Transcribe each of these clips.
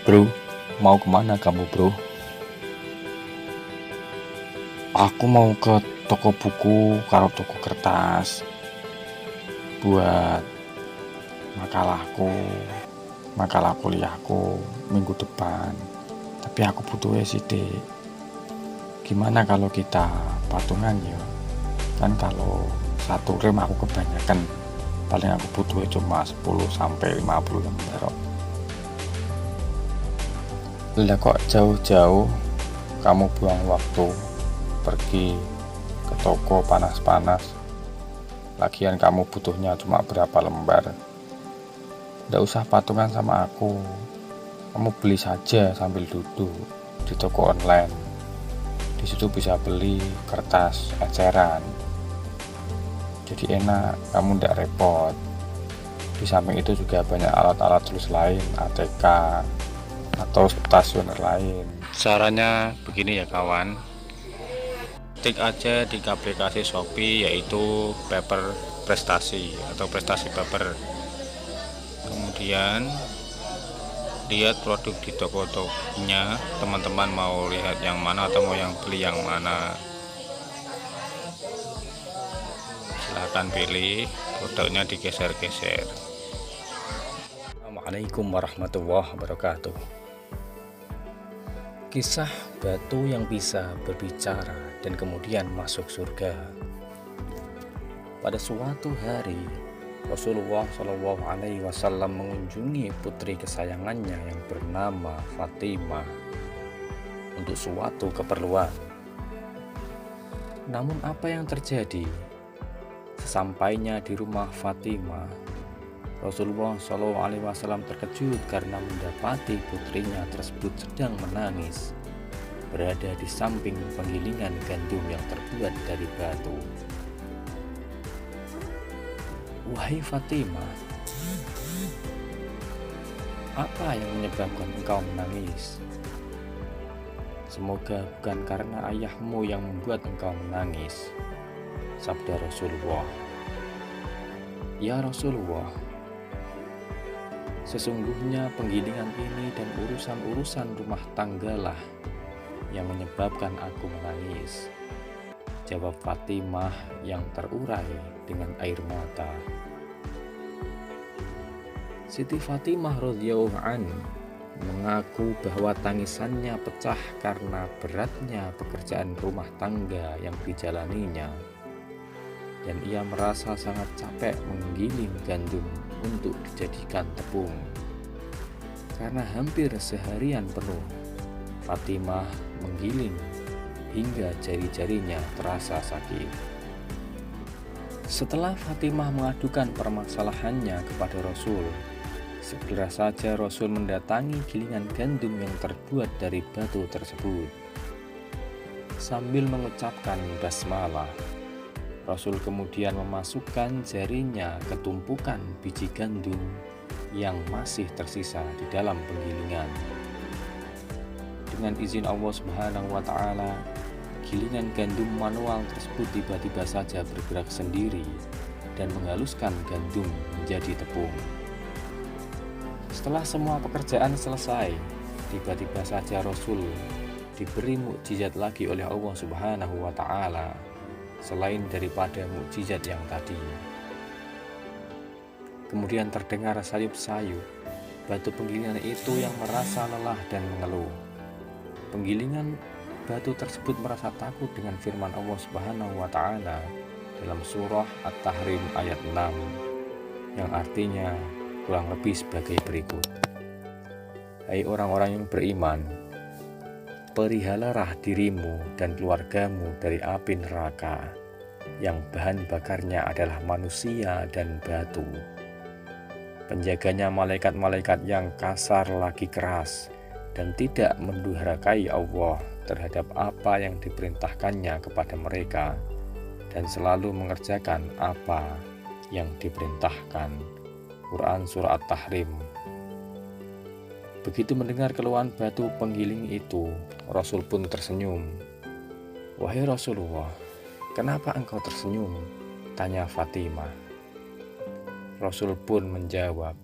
Bro, mau kemana kamu bro? Aku mau ke toko buku karo toko kertas buat makalah kuliahku minggu depan. Tapi aku butuh sidik. Gimana kalau kita patungan ya? Kan kalau satu rem aku kebanyakan, paling aku butuh cuma 10 sampai 50 lembar. Lah kok jauh-jauh kamu buang waktu pergi ke toko panas-panas, lagian kamu butuhnya cuma berapa lembar. Nggak usah patungan sama aku, kamu beli saja sambil duduk di toko online. Di situ bisa beli kertas eceran, jadi enak, kamu nggak repot. Di samping itu juga banyak alat-alat tulis lain, ATK atau stasioner lain. Caranya begini ya kawan, ketik aja di aplikasi Shopee yaitu paper prestasi atau prestasi paper, kemudian lihat produk di toko-tokonya teman-teman, mau lihat yang mana atau mau yang beli yang mana, silahkan pilih, produknya digeser-geser. Assalamualaikum warahmatullahi wabarakatuh. Kisah batu yang bisa berbicara dan kemudian masuk surga. Pada suatu hari, Rasulullah Shallallahu Alaihi Wasallam mengunjungi putri kesayangannya yang bernama Fatimah untuk suatu keperluan. Namun apa yang terjadi? Sesampainya di rumah Fatimah, Rasulullah Shallallahu Alaihi Wasallam terkejut karena mendapati putrinya tersebut sedang menangis, berada di samping penggilingan gandum yang terbuat dari batu. Wahai Fatimah, apa yang menyebabkan engkau menangis? Semoga bukan karena ayahmu yang membuat engkau menangis, sabda Rasulullah. Ya Rasulullah, sesungguhnya penggilingan ini dan urusan-urusan rumah tanggalah yang menyebabkan aku menangis, jawab Fatimah yang terurai dengan air mata. Siti Fatimah radhiyallahu anha mengaku bahwa tangisannya pecah karena beratnya pekerjaan rumah tangga yang dijalaninya, dan ia merasa sangat capek menggiling gandum untuk dijadikan tepung. Karena hampir seharian penuh Fatimah menggiling hingga jari-jarinya terasa sakit. Setelah Fatimah mengadukan permasalahannya kepada Rasul, segera saja Rasul mendatangi gilingan gandum yang terbuat dari batu tersebut. Sambil mengucapkan basmalah, Rasul kemudian memasukkan jarinya ke tumpukan biji gandum yang masih tersisa di dalam penggilingan. Dengan izin Allah Subhanahu wa Ta'ala, gilingan gandum manual tersebut tiba-tiba saja bergerak sendiri dan menghaluskan gandum menjadi tepung. Setelah semua pekerjaan selesai, tiba-tiba saja Rasul diberi mukjizat lagi oleh Allah Subhanahu wa Ta'ala selain daripada mukjizat yang tadi. Kemudian terdengar sayup-sayup batu penggilingan itu yang merasa lelah dan mengeluh. Penggilingan batu tersebut merasa takut dengan firman Allah Subhanahu wa Ta'ala dalam surah At-Tahrim ayat 6 yang artinya kurang lebih sebagai berikut. Hai orang-orang yang beriman, peliharalah dirimu dan keluargamu dari api neraka yang bahan bakarnya adalah manusia dan batu. Penjaganya malaikat-malaikat yang kasar lagi keras dan tidak mendurhakai Allah terhadap apa yang diperintahkannya kepada mereka, dan selalu mengerjakan apa yang diperintahkan. Quran Surah At-Tahrim. Begitu mendengar keluhan batu penggiling itu, Rasul pun tersenyum. Wahai Rasulullah, kenapa engkau tersenyum? Tanya Fatimah. Rasul pun menjawab,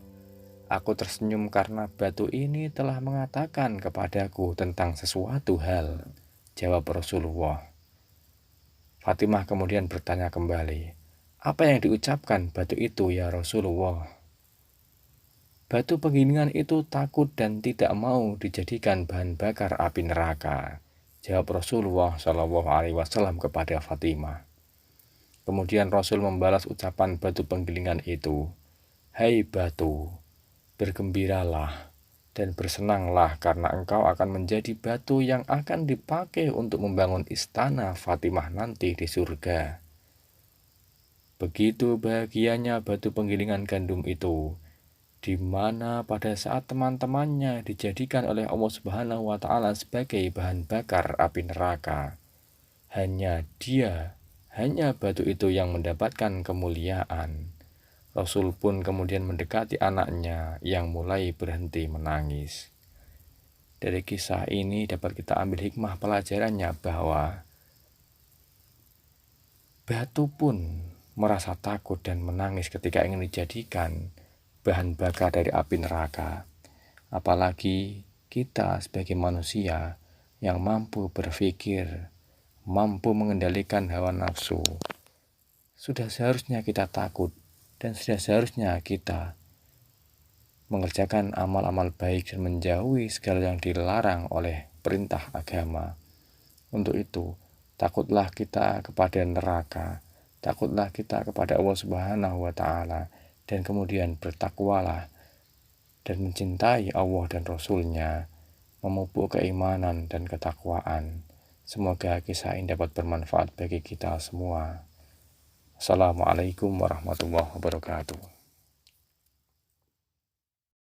Aku tersenyum karena batu ini telah mengatakan kepadaku tentang sesuatu hal, jawab Rasulullah. Fatimah kemudian bertanya kembali, apa yang diucapkan batu itu ya Rasulullah? Batu penggilingan itu takut dan tidak mau dijadikan bahan bakar api neraka, jawab Rasulullah Shallallahu Alaihi Wasallam kepada Fatimah. Kemudian Rasul membalas ucapan batu penggilingan itu, hai batu, bergembiralah dan bersenanglah karena engkau akan menjadi batu yang akan dipakai untuk membangun istana Fatimah nanti di surga. Begitu bahagianya batu penggilingan gandum itu, di mana pada saat teman-temannya dijadikan oleh Allah Subhanahu wa Ta'ala sebagai bahan bakar api neraka, hanya batu itu yang mendapatkan kemuliaan. Rasul pun kemudian mendekati anaknya yang mulai berhenti menangis. Dari kisah ini dapat kita ambil hikmah pelajarannya bahwa batu pun merasa takut dan menangis ketika ingin dijadikan bahan bakar dari api neraka. Apalagi kita sebagai manusia yang mampu berpikir, mampu mengendalikan hawa nafsu. Sudah seharusnya kita takut dan sudah seharusnya kita mengerjakan amal-amal baik dan menjauhi segala yang dilarang oleh perintah agama. Untuk itu, takutlah kita kepada neraka, takutlah kita kepada Allah Subhanahu wa Ta'ala, dan kemudian bertakwalah dan mencintai Allah dan Rasul-Nya, memupuk keimanan dan ketakwaan. Semoga kisah ini dapat bermanfaat bagi kita semua. Assalamualaikum warahmatullahi wabarakatuh.